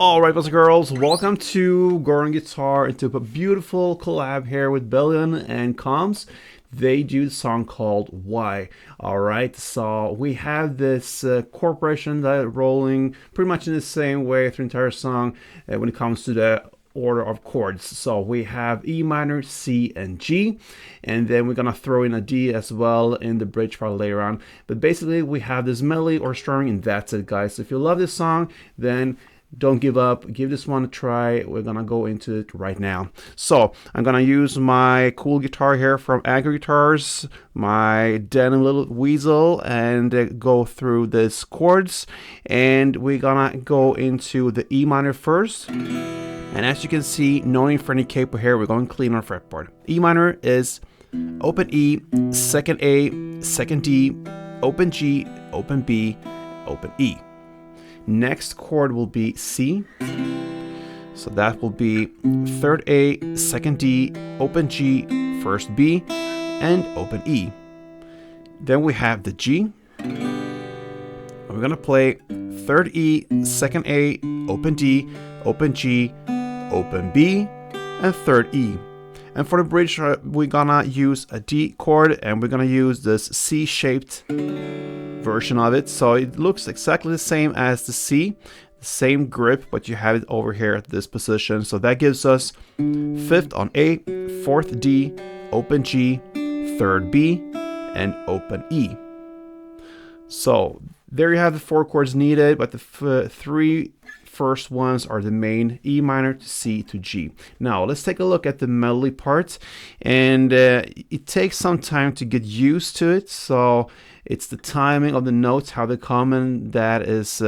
Alright, boys and girls, welcome to Gordon Guitar, into a beautiful collab here with Bellion and Combs. They do the song called Why. Alright, so we have this corporation that rolling pretty much in the same way through the entire song when it comes to the order of chords. So we have E minor, C, and G, and then we're gonna throw in a D as well in the bridge part later on. But basically we have this melody or strumming, and that's it, guys. So if you love this song, then don't give up, give this one a try. We're gonna go into it right now. So I'm gonna use my cool guitar here from Agri Guitars, my denim little weasel, and go through this chords. And we're gonna go into the E minor first. And as you can see, no need for any capo here, we're going clean on fretboard. E minor is open E, second A, second D, open G, open B, open E. Next chord will be C, so that will be third A, second D, open G, first B, and open E. Then we have the G. We're gonna play third E, second A, open D, open G, open B, and third E. And for the bridge, we're gonna use a D chord, and we're gonna use this C-shaped version of it. So it looks exactly the same as the C, the same grip, but you have it over here at this position. So that gives us fifth on A, fourth D, open G, third B, and open E. So there you have the four chords needed, but the three first ones are the main: E minor to C to G. Now let's take a look at the melody part, and it takes some time to get used to it. So it's the timing of the notes, how they come in, that is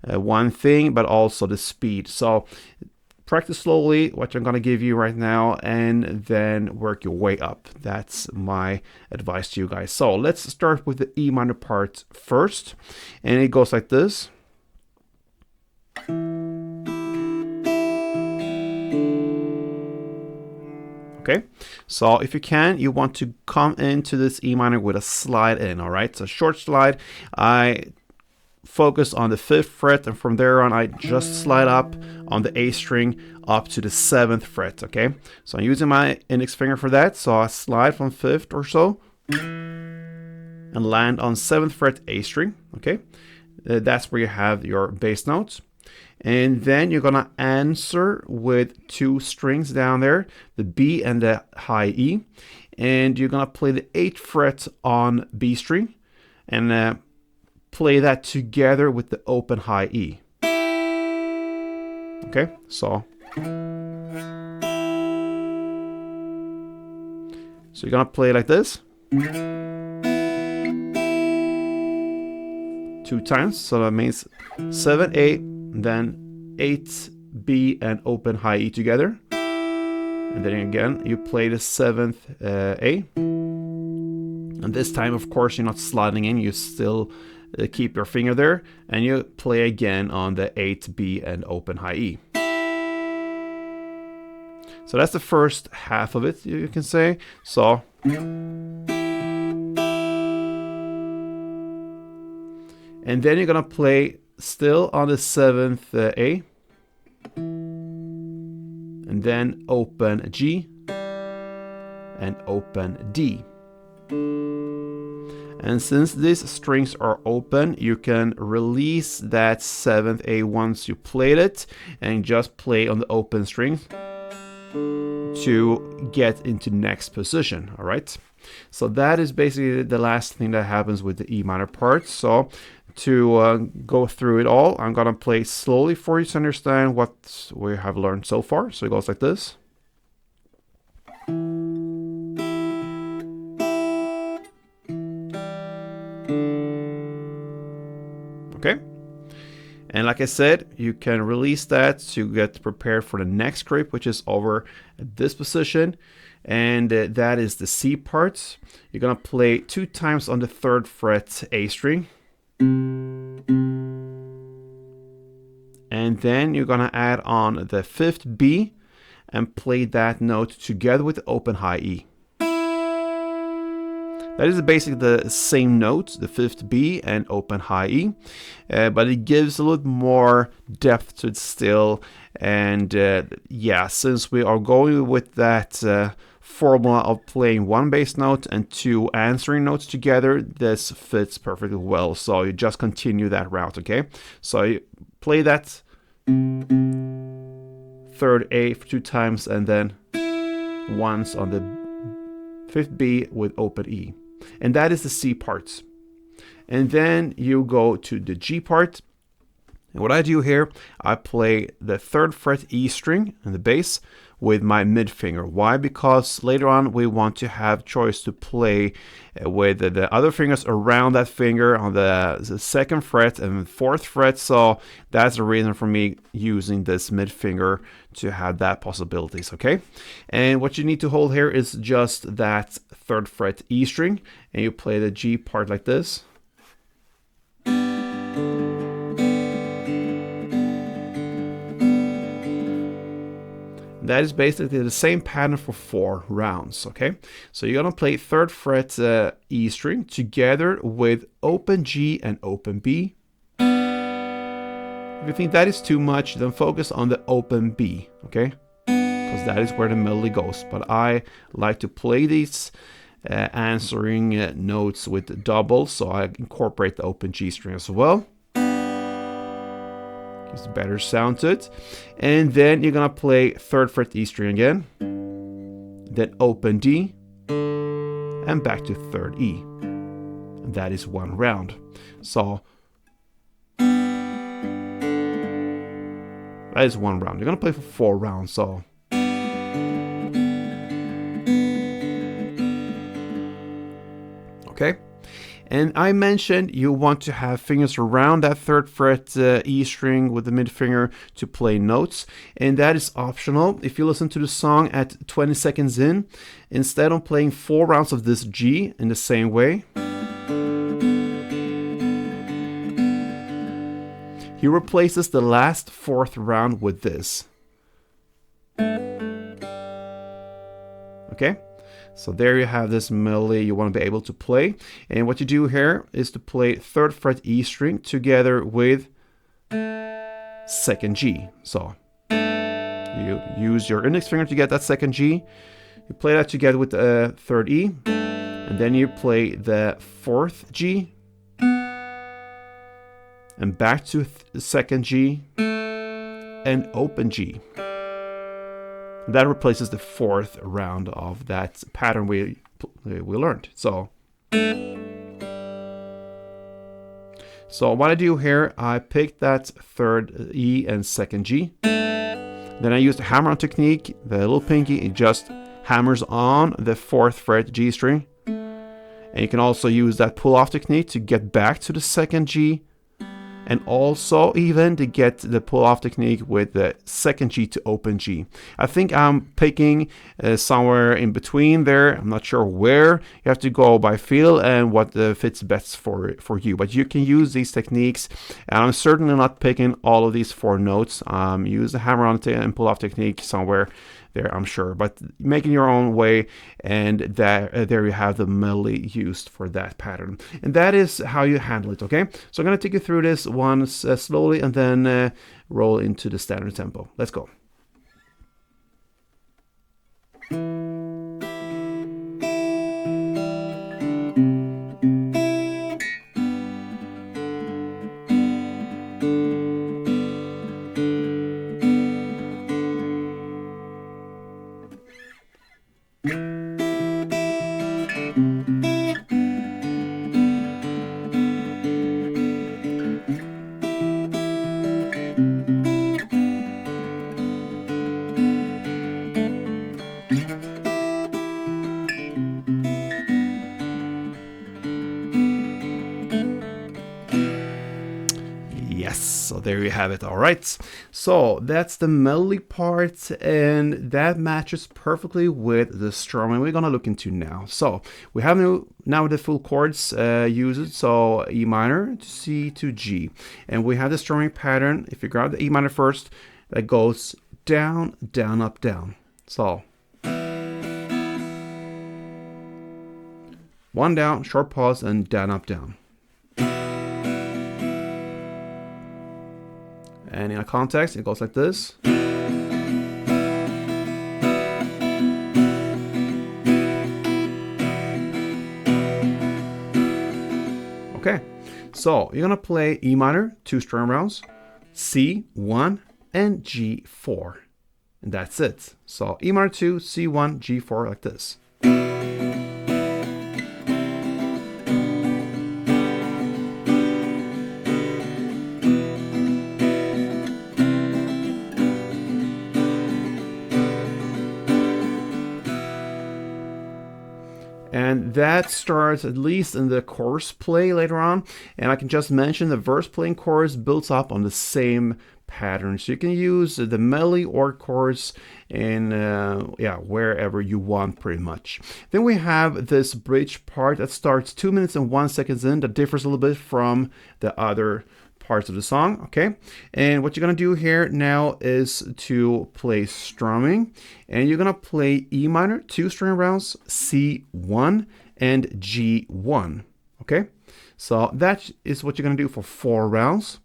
one thing, but also the speed. So practice slowly, what I'm going to give you right now, and then work your way up. That's my advice to you guys. So let's start with the E minor part first, and it goes like this. Okay, so if you can, you want to come into this E minor with a slide in. All right, so short slide. I focus on the 5th fret, and from there on I just slide up on the A string up to the 7th fret. Okay, so I'm using my index finger for that, so I slide from 5th or so and land on 7th fret A string. Okay, that's where you have your bass notes. And then you're gonna answer with 2 strings down there, the B and the high E, and you're gonna play the 8th fret on B string and play that together with the open high E. Okay, so you're gonna play it like this 2 times, so that means 7 8, then 8 B and open high E together, and then again you play the 7th A, and this time of course you're not sliding in, you still keep your finger there, and you play again on the 8 B and open high E. So that's the first half of it, you can say. So and then you're gonna play still on the 7th A, and then open G and open D. And since these strings are open, you can release that 7th A once you played it and just play on the open strings to get into next position. All right, so that is basically the last thing that happens with the E minor part. So to go through it all, I'm gonna play slowly for you to understand what we have learned so far. So it goes like this. Okay, and like I said, you can release that to get prepared for the next grip, which is over at this position, and that is the C part. You're gonna play 2 times on the 3rd fret A string, and then you're gonna add on the 5th B and play that note together with the open high E. That is basically the same note, the fifth B and open high E, but it gives a little more depth to it still. And yeah, since we are going with that formula of playing one bass note and two answering notes together, this fits perfectly well. So you just continue that route, okay? So you play that third A for 2 times and then once on the fifth B with open E. And that is the C part. And then you go to the G part. And what I do here, I play the 3rd fret E string and the bass with my mid finger. Why? Because later on we want to have choice to play with the other fingers around that finger on the 2nd fret and 4th fret. So that's the reason for me using this mid finger to have that possibilities, okay? And what you need to hold here is just that 3rd fret E string, and you play the G part like this. That is basically the same pattern for 4 rounds, okay? So you're gonna play 3rd fret E string together with open G and open B. If you think that is too much, then focus on the open B, okay? Because that is where the melody goes. But I like to play these answering notes with doubles, so I incorporate the open G string as well. Gives a better sound to it. And then you're gonna play 3rd fret E string again, then open D, and back to 3rd E. And that is 1 round. So that is 1 round. You're gonna play for 4 rounds, so okay. And I mentioned you want to have fingers around that 3rd fret E string with the mid finger to play notes. And that is optional. If you listen to the song at 20 seconds in, instead of playing 4 rounds of this G in the same way, he replaces the last 4th round with this. Okay? So there you have this melody you want to be able to play. And what you do here is to play 3rd fret E string together with 2nd G. So you use your index finger to get that 2nd G. You play that together with the 3rd E. And then you play the 4th G. And back to 2nd G. And open G. That replaces the 4th round of that pattern we learned. So what I do here, I pick that 3rd E and 2nd G. Then I use the hammer-on technique. The little pinky, it just hammers on the 4th fret G string. And you can also use that pull-off technique to get back to the 2nd G. And also even to get the pull-off technique with the 2nd G to open G. I think I'm picking somewhere in between there. I'm not sure where. You have to go by feel and what fits best for you. But you can use these techniques. And I'm certainly not picking all of these 4 notes. Use the hammer-on and pull-off technique somewhere there, I'm sure, but make it your own way, and there you have the melody used for that pattern, and that is how you handle it. Okay, so I'm going to take you through this once slowly and then roll into the standard tempo. Let's go. So there you have it. All right, so that's the melody part, and that matches perfectly with the strumming we're gonna look into now. So we have now the full chords used, so E minor to C to G, and we have the strumming pattern. If you grab the E minor first, that goes down, down, up, down. So 1 down, short pause, and down, up, down. And in a context, it goes like this. Okay, so you're gonna play E minor, 2 string rounds, C1, and G4. And that's it. So E minor 2, C1, G4 like this. And that starts at least in the chorus play later on. And I can just mention the verse playing chorus builds up on the same pattern. So you can use the melody or chorus in wherever you want pretty much. Then we have this bridge part that starts 2 minutes and 1 second in, that differs a little bit from the other parts of the song. Okay, and what you're gonna do here now is to play strumming, and you're gonna play E minor, 2 string rounds, C1 and G1. Okay, so that is what you're gonna do for 4 rounds.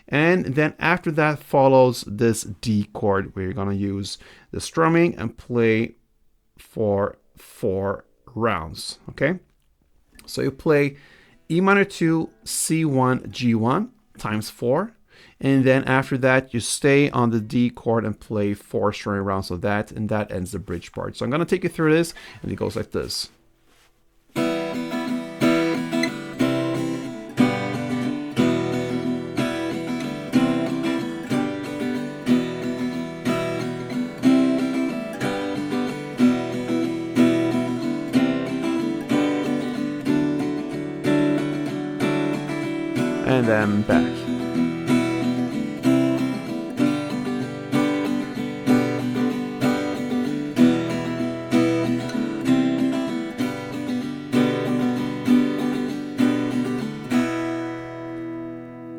And then after that follows this D chord, where you're gonna use the strumming and play for 4 rounds. Okay, so you play E minor 2, C1, G1 times 4, and then after that you stay on the D chord and play 4 string rounds of that, and that ends the bridge part. So I'm gonna take you through this, and it goes like this. And then back.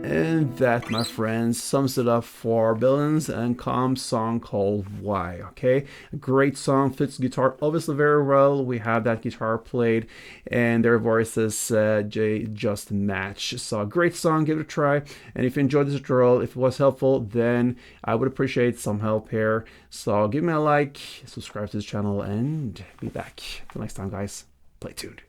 And that, my friends, sums it up for Bellion and Combs' song called Why. Okay, a great song, fits guitar obviously very well. We have that guitar played, and their voices just match. So a great song, give it a try. And if you enjoyed this tutorial, if it was helpful, then I would appreciate some help here. So give me a like, subscribe to this channel, and be back. Till next time, guys, play tuned.